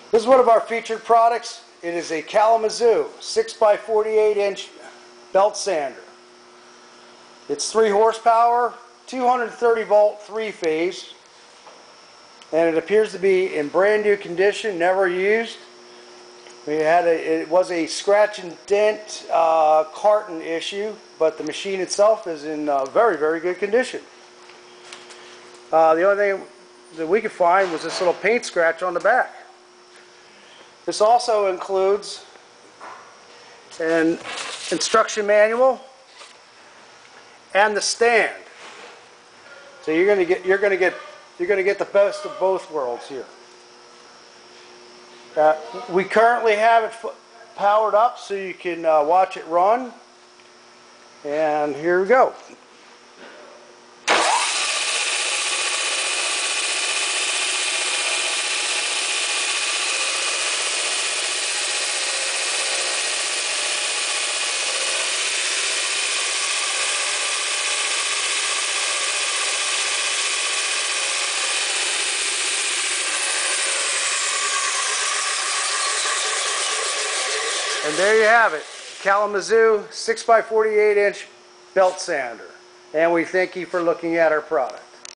This is one of our featured products. It is a KALAMAZOO 6x48-inch belt sander. It's 3 horsepower, 230 volt, 3-phase, and it appears to be in brand new condition, never used. It was a scratch and dent carton issue, but the machine itself is in very, very good condition. The only thing that we could find was this little paint scratch on the back. This also includes an instruction manual and the stand. So you're going to get the best of both worlds here. We currently have it powered up so you can watch it run. And here we go. And there you have it, KALAMAZOO 6x48-inch belt sander. And we thank you for looking at our product.